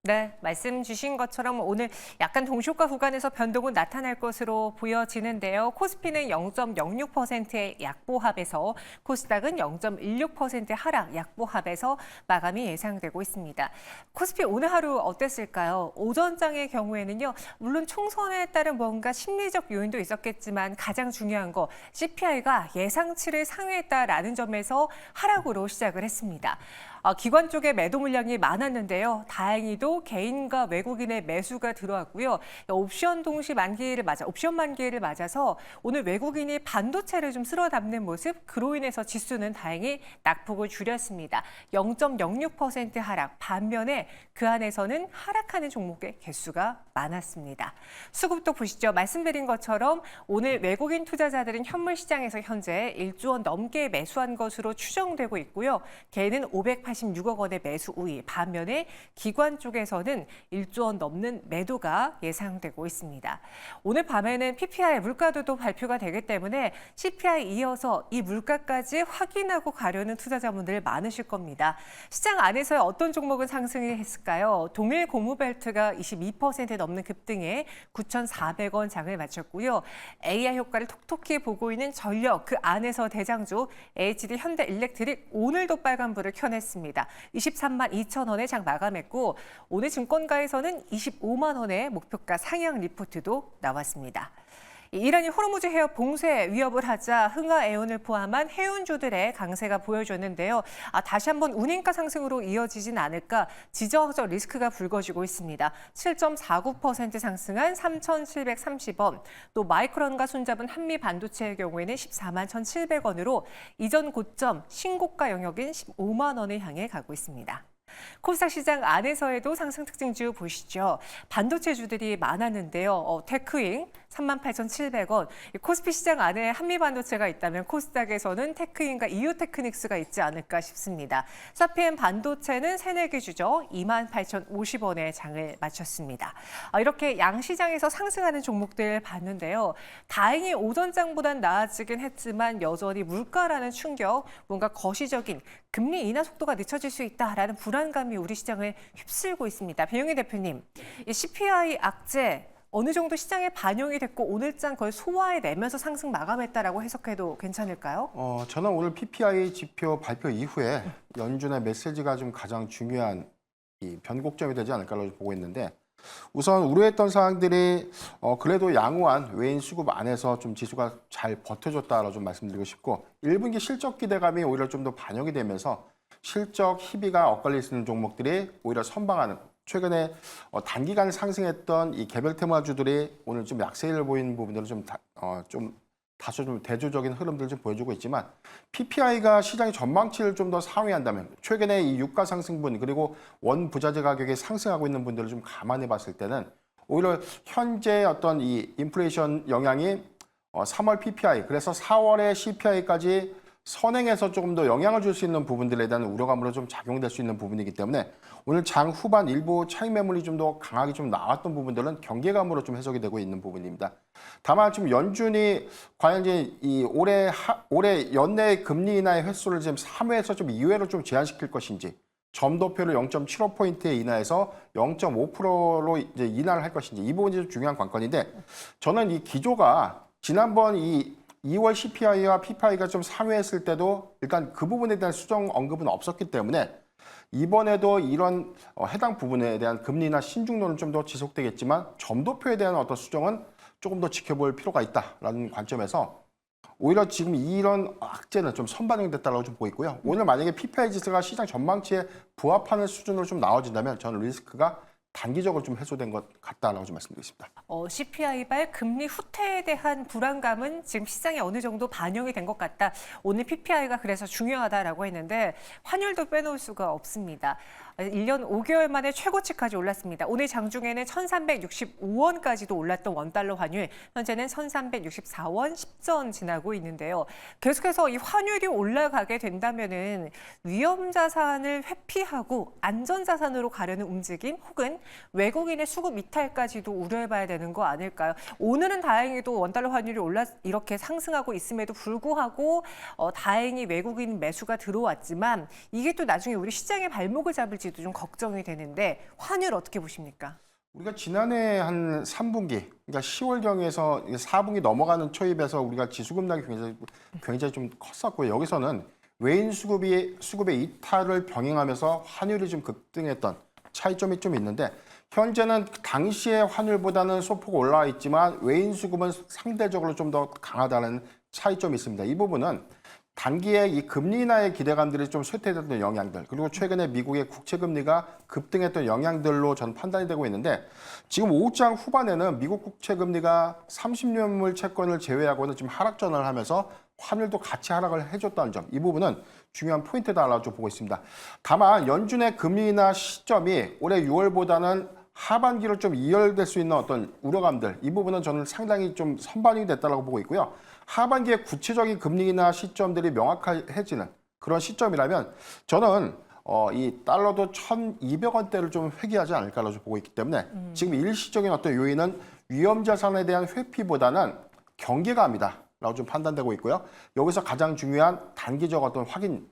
네, 말씀 주신 것처럼 오늘 약간 동시효과 구간에서 변동은 나타날 것으로 보여지는데요. 코스피는 0.06%의 약보합에서 코스닥은 0.16% 하락 약보합에서 마감이 예상되고 있습니다. 코스피 오늘 하루 어땠을까요? 오전장의 경우에는요. 물론 총선에 따른 뭔가 심리적 요인도 있었겠지만 가장 중요한 거 CPI가 예상치를 상회했다라는 점에서 하락으로 시작을 했습니다. 기관 쪽에 매도 물량이 많았는데요. 다행히도 개인과 외국인의 매수가 들어왔고요. 옵션 만기를 맞아서 오늘 외국인이 반도체를 좀 쓸어 담는 모습, 그로 인해서 지수는 다행히 낙폭을 줄였습니다. 0.06% 하락, 반면에 그 안에서는 하락하는 종목의 개수가 많았습니다. 수급도 보시죠. 말씀드린 것처럼 오늘 외국인 투자자들은 현물 시장에서 현재 1조 원 넘게 매수한 것으로 추정되고 있고요. 개인은 586억 원의 매수 우위, 반면에 기관 쪽에서는 1조 원 넘는 매도가 예상되고 있습니다. 오늘 밤에는 PPI 물가도 발표가 되기 때문에 CPI 이어서 이 물가까지 확인하고 가려는 투자자분들 많으실 겁니다. 시장 안에서 어떤 종목은 상승을 했을까요? 동일 고무벨트가 22% 넘는 급등에 9,400원 장을 마쳤고요. AI 효과를 톡톡히 보고 있는 전력, 그 안에서 대장주 HD 현대일렉트릭 오늘도 빨간불을 켜냈습니다. 23만 2천 원에 장 마감했고 오늘 증권가에서는 25만 원의 목표가 상향 리포트도 나왔습니다. 이란이 호르무즈 해협 봉쇄 위협을 하자 흥하에온을 포함한 해운주들의 강세가 보여줬는데요. 다시 한번 운임가 상승으로 이어지진 않을까 지정학적 리스크가 불거지고 있습니다. 7.49% 상승한 3,730원, 또 마이크론과 손잡은 한미 반도체의 경우에는 14만 1,700원으로 이전 고점 신고가 영역인 15만 원을 향해 가고 있습니다. 코스닥 시장 안에서에도 상승 특징주 보시죠. 반도체주들이 많았는데요. 테크잉 38,700원. 코스피 시장 안에 한미반도체가 있다면 코스닥에서는 테크잉과 이오테크닉스가 있지 않을까 싶습니다. 사피엔 반도체는 새내기 주죠. 28,050원에 장을 마쳤습니다. 이렇게 양시장에서 상승하는 종목들 봤는데요. 다행히 오전장보단 나아지긴 했지만 여전히 물가라는 충격, 뭔가 거시적인 금리 인하 속도가 늦춰질 수 있다라는 불안감이 우리 시장을 휩쓸고 있습니다. 배영희 대표님, 이 CPI 악재 어느 정도 시장에 반영이 됐고 오늘장 거의 소화해내면서 상승 마감했다라고 해석해도 괜찮을까요? 저는 오늘 PPI 지표 발표 이후에 연준의 메시지가 좀 가장 중요한 이 변곡점이 되지 않을까라고 보고 있는데 우선 우려했던 사항들이 그래도 양호한 외인 수급 안에서 좀 지수가 잘 버텨줬다라고 좀 말씀드리고 싶고 1분기 실적 기대감이 오히려 좀 더 반영이 되면서 실적 희비가 엇갈릴 수 있는 종목들이 오히려 선방하는 최근에 단기간 상승했던 이 개별 테마주들이 오늘 좀 약세를 보이는 부분들은 다소 좀 대조적인 흐름들을 좀 보여주고 있지만 PPI가 시장의 전망치를 좀 더 상회한다면 최근에 이 유가 상승분 그리고 원 부자재 가격이 상승하고 있는 분들을 좀 감안해 봤을 때는 오히려 현재 어떤 이 인플레이션 영향이 3월 PPI 그래서 4월의 CPI까지 선행해서 조금 더 영향을 줄 수 있는 부분들에 대한 우려감으로 좀 작용될 수 있는 부분이기 때문에 오늘 장 후반 일부 차익 매물이 좀 더 강하게 좀 나왔던 부분들은 경계감으로 좀 해석이 되고 있는 부분입니다. 다만 지금 연준이 과연 이제 이 올해 연내 금리 인하의 횟수를 지금 3회에서 좀 2회로 좀 제한시킬 것인지 점도표를 0.75포인트에 인하해서 0.5%로 이제 인하를 할 것인지 이 부분이 좀 중요한 관건인데 저는 이 기조가 지난번 이 2월 CPI와 PPI가 좀 상회했을 때도 일단 그 부분에 대한 수정 언급은 없었기 때문에 이번에도 이런 해당 부분에 대한 금리 인하 신중론은 좀 더 지속되겠지만 점도표에 대한 어떤 수정은 조금 더 지켜볼 필요가 있다라는 관점에서 오히려 지금 이런 악재는 좀 선반영됐다고 좀 보고 있고요. 오늘 만약에 PPI 지수가 시장 전망치에 부합하는 수준으로 좀 나와진다면 저는 리스크가 단기적으로 좀 해소된 것 같다라고 좀 말씀드리겠습니다. CPI발 금리 후퇴에 대한 불안감은 지금 시장에 어느 정도 반영이 된 것 같다. 오늘 PPI가 그래서 중요하다라고 했는데 환율도 빼놓을 수가 없습니다. 1년 5개월 만에 최고치까지 올랐습니다. 오늘 장중에는 1,365원까지도 올랐던 원달러 환율, 현재는 1,364원 10전 지나고 있는데요. 계속해서 이 환율이 올라가게 된다면은 위험 자산을 회피하고 안전 자산으로 가려는 움직임 혹은 외국인의 수급 이탈까지도 우려해봐야 되는 거 아닐까요? 오늘은 다행히도 원달러 환율이 이렇게 상승하고 있음에도 불구하고 다행히 외국인 매수가 들어왔지만 이게 또 나중에 우리 시장의 발목을 잡을지 있을지도 좀 걱정이 되는데 환율 어떻게 보십니까? 우리가 지난해 한 3분기, 그러니까 10월경에서 4분기 넘어가는 초입에서 우리가 지수 급락이 굉장히 좀 컸었고요. 여기서는 외인 수급의 이탈을 병행하면서 환율이 좀 급등했던 차이점이 좀 있는데 현재는 당시의 환율보다는 소폭 올라와 있지만 외인 수급은 상대적으로 좀 더 강하다는 차이점이 있습니다. 이 부분은 단기에 이 금리 인하의 기대감들이 좀 쇠퇴됐던 영향들, 그리고 최근에 미국의 국채 금리가 급등했던 영향들로 저는 판단이 되고 있는데 지금 5장 후반에는 미국 국채 금리가 30년물 채권을 제외하고는 지금 하락전환을 하면서 환율도 같이 하락을 해줬다는 점, 이 부분은 중요한 포인트다라고 좀 보고 있습니다. 다만 연준의 금리 인하 시점이 올해 6월보다는 하반기로 좀 이열될 수 있는 어떤 우려감들, 이 부분은 저는 상당히 좀 선반영이 됐다고 보고 있고요. 하반기에 구체적인 금리 인하 시점들이 명확해지는 그런 시점이라면 저는 이 달러도 1,200원대를 좀 회귀하지 않을까라고 좀 보고 있기 때문에 지금 일시적인 어떤 요인은 위험 자산에 대한 회피보다는 경계감이다라고 좀 판단되고 있고요. 여기서 가장 중요한 단기적 어떤 확인해야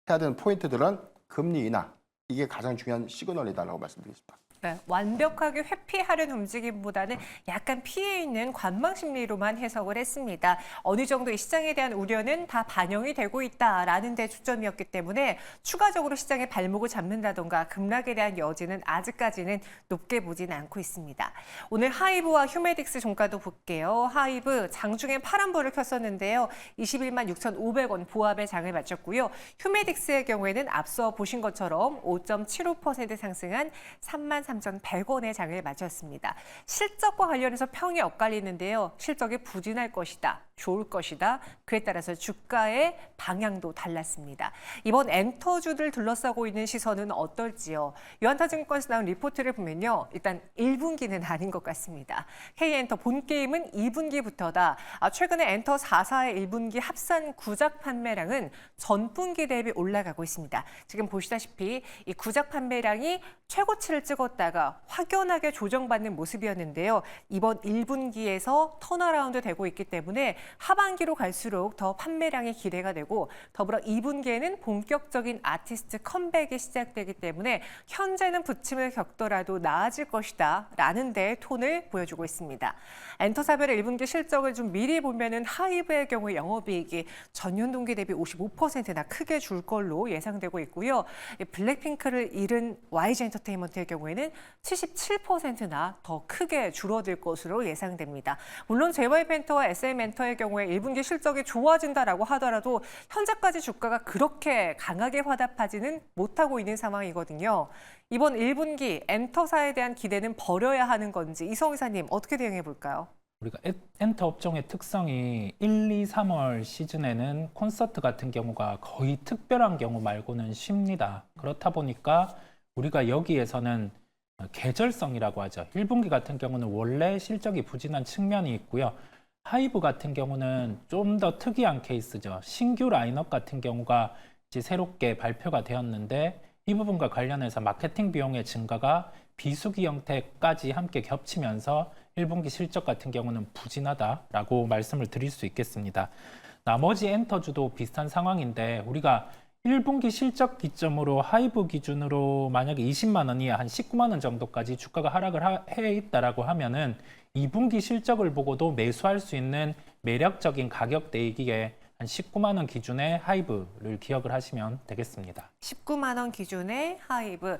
되는 포인트들은 금리 인하, 이게 가장 중요한 시그널이다라고 말씀드리겠습니다. 네, 완벽하게 회피하려는 움직임보다는 약간 피해 있는 관망 심리로만 해석을 했습니다. 어느 정도 이 시장에 대한 우려는 다 반영이 되고 있다라는 데 초점이었기 때문에 추가적으로 시장의 발목을 잡는다던가 급락에 대한 여지는 아직까지는 높게 보진 않고 있습니다. 오늘 하이브와 휴메딕스 종가도 볼게요. 하이브 장중에 파란불을 켰었는데요. 21만 6,500원 보합의 장을 마쳤고요. 휴메딕스의 경우에는 앞서 보신 것처럼 5.75% 상승한 33,100원의 장을 마쳤습니다. 실적과 관련해서 평이 엇갈리는데요. 실적이 부진할 것이다, 좋을 것이다. 그에 따라서 주가의 방향도 달랐습니다. 이번 엔터주를 둘러싸고 있는 시선은 어떨지요? 유한타증권에서 나온 리포트를 보면요. 일단 1분기는 아닌 것 같습니다. K엔터 본게임은 2분기부터다. 최근에 엔터 4사의 1분기 합산 구작 판매량은 전분기 대비 올라가고 있습니다. 지금 보시다시피 이 구작 판매량이 최고치를 찍었다가 확연하게 조정받는 모습이었는데요. 이번 1분기에서 턴어라운드 되고 있기 때문에 하반기로 갈수록 더 판매량이 기대가 되고 더불어 2분기에는 본격적인 아티스트 컴백이 시작되기 때문에 현재는 부침을 겪더라도 나아질 것이다 라는 데 톤을 보여주고 있습니다. 엔터사별의 1분기 실적을 좀 미리 보면은 하이브의 경우 영업이익이 전년 동기 대비 55%나 크게 줄 걸로 예상되고 있고요. 블랙핑크를 잃은 YG 엔터테인먼트의 경우에는 77%나 더 크게 줄어들 것으로 예상됩니다. 물론 JYP엔터와 SM엔터의 경우에 1분기 실적이 좋아진다라고 하더라도 현재까지 주가가 그렇게 강하게 화답하지는 못하고 있는 상황이거든요. 이번 1분기 엔터사에 대한 기대는 버려야 하는 건지 이성우 이사님 어떻게 대응해 볼까요? 우리가 엔터 업종의 특성이 1, 2, 3월 시즌에는 콘서트 같은 경우가 거의 특별한 경우 말고는 쉽니다. 그렇다 보니까 우리가 여기에서는 계절성이라고 하죠. 1분기 같은 경우는 원래 실적이 부진한 측면이 있고요. 하이브 같은 경우는 좀 더 특이한 케이스죠. 신규 라인업 같은 경우가 이제 새롭게 발표가 되었는데 이 부분과 관련해서 마케팅 비용의 증가가 비수기 형태까지 함께 겹치면서 1분기 실적 같은 경우는 부진하다라고 말씀을 드릴 수 있겠습니다. 나머지 엔터주도 비슷한 상황인데 우리가 1분기 실적 기점으로 하이브 기준으로 만약에 20만 원이 한 19만 원 정도까지 주가가 하락을 해 있다라고 하면은 2분기 실적을 보고도 매수할 수 있는 매력적인 가격대이기에 한 19만 원 기준의 하이브를 기억을 하시면 되겠습니다. 19만 원 기준의 하이브.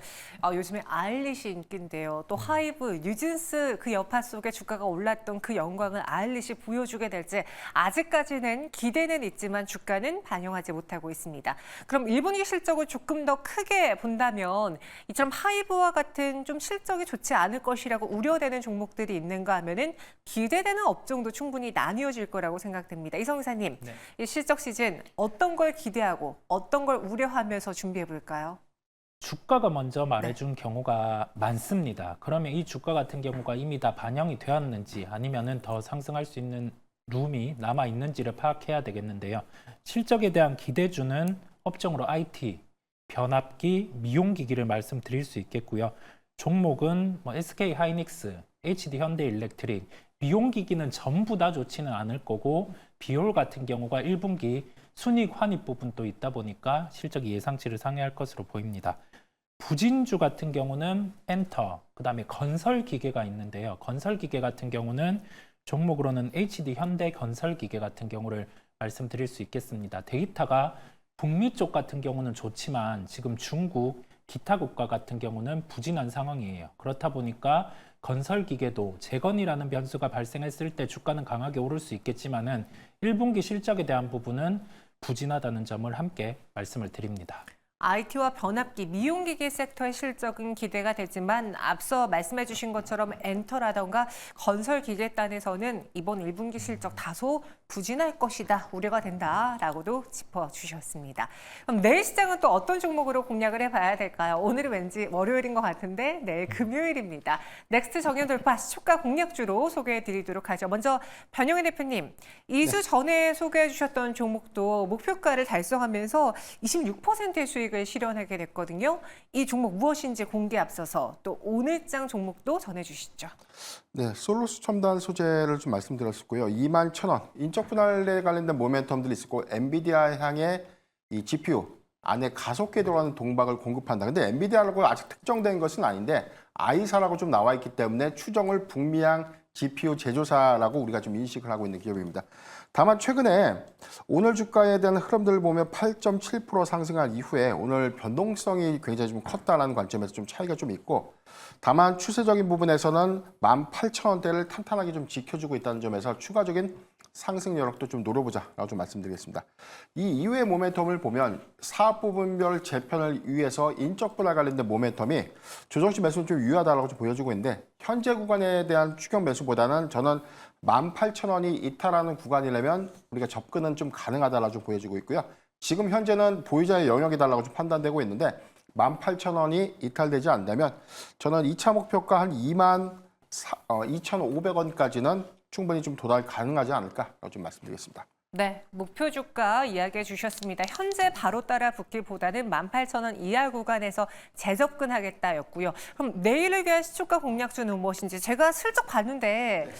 요즘에 아일리시 인기인데요. 또 하이브, 뉴진스 그 여파 속에 주가가 올랐던 그 영광을 아일리시 보여주게 될지 아직까지는 기대는 있지만 주가는 반영하지 못하고 있습니다. 그럼 1분기 실적을 조금 더 크게 본다면 이처럼 하이브와 같은 좀 실적이 좋지 않을 것이라고 우려되는 종목들이 있는가 하면은 기대되는 업종도 충분히 나뉘어질 거라고 생각됩니다. 이성 이사님, 네. 이 실적 시즌 어떤 걸 기대하고 어떤 걸 우려하면서 준비해 볼까요? 주가가 먼저 말해준 경우가 많습니다. 그러면 이 주가 같은 경우가 이미 다 반영이 되었는지 아니면은 더 상승할 수 있는 룸이 남아 있는지를 파악해야 되겠는데요. 실적에 대한 기대주는 업종으로 IT, 변압기, 미용기기를 말씀드릴 수 있겠고요. 종목은 SK 하이닉스, HD 현대일렉트릭, 미용기기는 전부 다 좋지는 않을 거고 비올 같은 경우가 1분기 순이익 환입 부분도 있다 보니까 실적이 예상치를 상회할 것으로 보입니다. 부진주 같은 경우는 엔터, 그다음에 건설기계가 있는데요. 건설기계 같은 경우는 종목으로는 HD 현대건설기계 같은 경우를 말씀드릴 수 있겠습니다. 데이터가 북미 쪽 같은 경우는 좋지만 지금 중국, 기타 국가 같은 경우는 부진한 상황이에요. 그렇다 보니까 건설기계도 재건이라는 변수가 발생했을 때 주가는 강하게 오를 수 있겠지만은 1분기 실적에 대한 부분은 부진하다는 점을 함께 말씀을 드립니다. IT와 변압기, 미용기기 섹터의 실적은 기대가 되지만 앞서 말씀해 주신 것처럼 엔터라던가 건설기계단에서는 이번 1분기 실적 다소 부진할 것이다, 우려가 된다라고도 짚어주셨습니다. 그럼 내일 시장은 또 어떤 종목으로 공략을 해봐야 될까요? 오늘은 왠지 월요일인 것 같은데 내일 금요일입니다. 넥스트 정연 돌파 시초가 공략주로 소개해 드리도록 하죠. 먼저 변영희 대표님, 2주 전에 소개해 주셨던 종목도 목표가를 달성하면서 26%의 수익을 실현하게 됐거든요. 이 종목 무엇인지 공개 앞서서 또 오늘장 종목도 전해주시죠. 네, 솔루스 첨단 소재를 좀 말씀드렸었고요. 21,000원, 인적 분할에 관련된 모멘텀들이 있었고 엔비디아 향의 이 GPU 안에 가속기에 들어가는 동박을 공급한다. 근데 엔비디아라고 아직 특정된 것은 아닌데 I사라고 좀 나와 있기 때문에 추정을 북미향 GPU 제조사라고 우리가 좀 인식을 하고 있는 기업입니다. 다만 최근에 오늘 주가에 대한 흐름들을 보면 8.7% 상승한 이후에 오늘 변동성이 굉장히 좀 컸다는 관점에서 좀 차이가 좀 있고, 다만 추세적인 부분에서는 18,000원대를 탄탄하게 좀 지켜주고 있다는 점에서 추가적인 상승 여력도 좀 노려보자라고 좀 말씀드리겠습니다. 이 이후의 모멘텀을 보면 사업 부분별 재편을 위해서 인적 분할 관련된 모멘텀이 조정시 매수는 좀 유효하다고 좀 보여주고 있는데, 현재 구간에 대한 추격 매수보다는 저는 18,000원이 이탈하는 구간이라면 우리가 접근은 좀 가능하다라고 좀 보여지고 있고요. 지금 현재는 보유자의 영역이다라고 좀 판단되고 있는데 18,000원이 이탈되지 않는다면 저는 2차 목표가 한 22,500원까지는 충분히 좀 도달 가능하지 않을까라고 좀 말씀드리겠습니다. 네, 목표 주가 이야기해 주셨습니다. 현재 바로 따라 붙기보다는 18,000원 이하 구간에서 재접근하겠다였고요. 그럼 내일을 위한 시초가 공략주는 무엇인지 제가 슬쩍 봤는데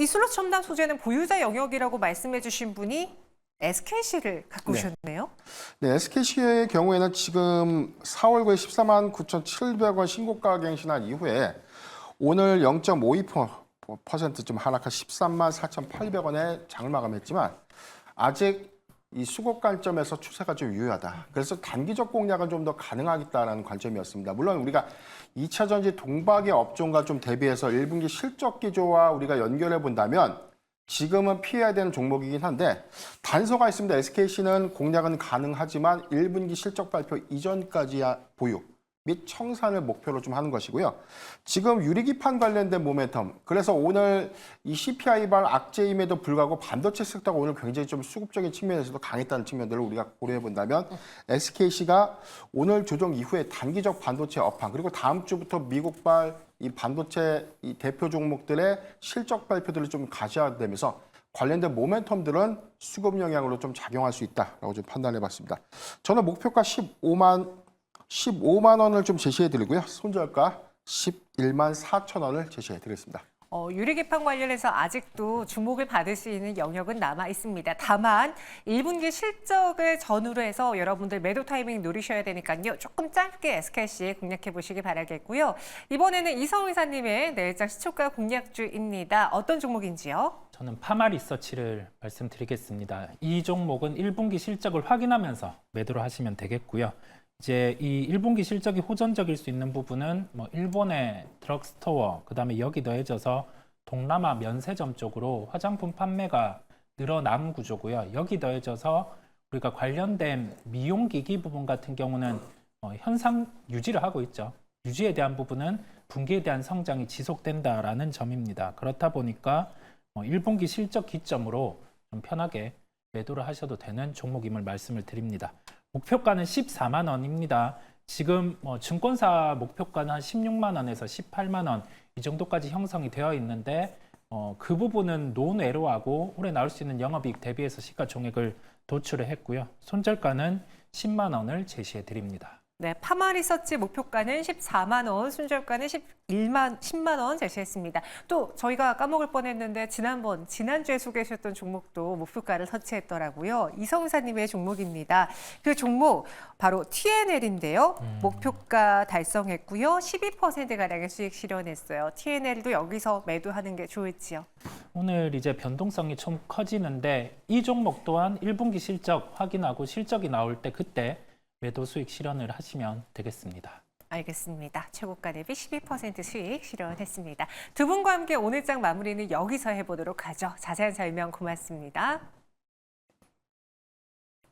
이 슬롯 첨단 소재는 보유자 영역이라고 말씀해 주신 분이 SKC를 갖고 오셨네요. 네, SKC의 경우에는 지금 4월 9일 14만 9,700원 신고가 갱신한 이후에 오늘 0.52% 좀 하락한 13만 4,800원에 장을 마감했지만 아직 이 수급 관점에서 추세가 좀 유효하다. 그래서 단기적 공략은 좀 더 가능하겠다라는 관점이었습니다. 물론 우리가 2차 전지 동박의 업종과 좀 대비해서 1분기 실적 기조와 우리가 연결해 본다면 지금은 피해야 되는 종목이긴 한데 단서가 있습니다. SKC는 공략은 가능하지만 1분기 실적 발표 이전까지야 보유 및 청산을 목표로 좀 하는 것이고요. 지금 유리기판 관련된 모멘텀, 그래서 오늘 이 CPI발 악재임에도 불구하고 반도체 섹터가 오늘 굉장히 좀 수급적인 측면에서도 강했다는 측면들을 우리가 고려해 본다면 SKC가 오늘 조정 이후에 단기적 반도체 업황, 그리고 다음 주부터 미국발 이 반도체 이 대표 종목들의 실적 발표들을 좀 가시화되면서 관련된 모멘텀들은 수급 영향으로 좀 작용할 수 있다라고 좀 판단해 봤습니다. 저는 목표가 15만 원을 좀 제시해 드리고요. 손절가 11만 4천 원을 제시해 드리겠습니다. 유리기판 관련해서 아직도 주목을 받을 수 있는 영역은 남아 있습니다. 다만 1분기 실적을 전후로 해서 여러분들 매도 타이밍 노리셔야 되니까요. 조금 짧게 SKC 공략해 보시기 바라겠고요. 이번에는 이성훈 이사님의 내일장 시초가 공략주입니다. 어떤 종목인지요? 저는 파마 리서치를 말씀드리겠습니다. 이 종목은 1분기 실적을 확인하면서 매도를 하시면 되겠고요. 이제 이 1분기 실적이 호전적일 수 있는 부분은 일본의 드럭스토어, 그다음에 여기 더해져서 동남아 면세점 쪽으로 화장품 판매가 늘어난 구조고요. 여기 더해져서 우리가 관련된 미용기기 부분 같은 경우는 현상 유지를 하고 있죠. 유지에 대한 부분은 분기에 대한 성장이 지속된다라는 점입니다. 그렇다 보니까 1분기 실적 기점으로 좀 편하게 매도를 하셔도 되는 종목임을 말씀을 드립니다. 목표가는 14만 원입니다. 지금 증권사 목표가는 한 16만 원에서 18만 원 이 정도까지 형성이 되어 있는데 그 부분은 논외로하고 올해 나올 수 있는 영업이익 대비해서 시가총액을 도출을 했고요. 손절가는 10만 원을 제시해 드립니다. 네, 파마 리서치 목표가는 14만 원, 순저가는 10만 원 제시했습니다. 또 저희가 까먹을 뻔했는데 지난주에 소개하셨던 종목도 목표가를 터치했더라고요. 이성사님의 종목입니다. 그 종목 바로 TNL인데요. 목표가 달성했고요. 12%가량의 수익 실현했어요. TNL도 여기서 매도하는 게 좋을지요? 오늘 이제 변동성이 좀 커지는데 이 종목 또한 1분기 실적 확인하고 실적이 나올 때 그때 매도 수익 실현을 하시면 되겠습니다. 알겠습니다. 최고가 대비 12% 수익 실현했습니다. 두 분과 함께 오늘 장 마무리는 여기서 해보도록 하죠. 자세한 설명 고맙습니다.